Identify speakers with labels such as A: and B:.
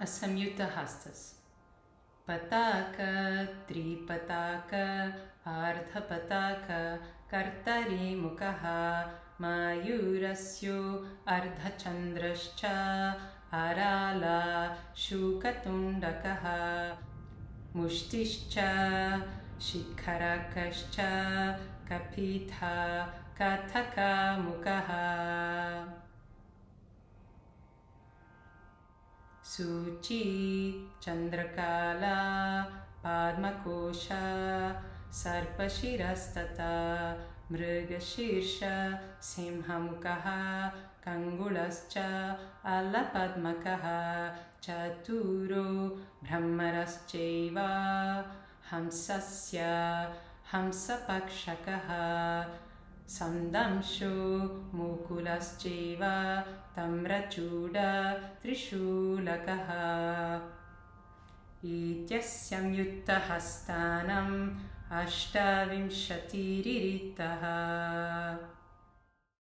A: असंयुतहस्तः पताक त्रिपताक अर्धपताक कर्तरी मुखः मयूरस्यो अर्धचन्द्रश्च अराला शूकतुण्डकः मुष्टिश्च शिखरकश्च कपिथा कथकमुखः सूची चन्द्रकाला पद्मकोशा सर्पशिरस्तथा मृगशीर्ष सिंहमुखः कङ्गुलश्च अलपद्मकः चतुरो भ्रमरश्चैव हंसस्य हंसपक्षकः संदंशो मुकुलश्चैव तम्रचूड त्रिशूलकः इत्यस्संयुक्तहस्तानम् अष्टाविंशतिरिरितः।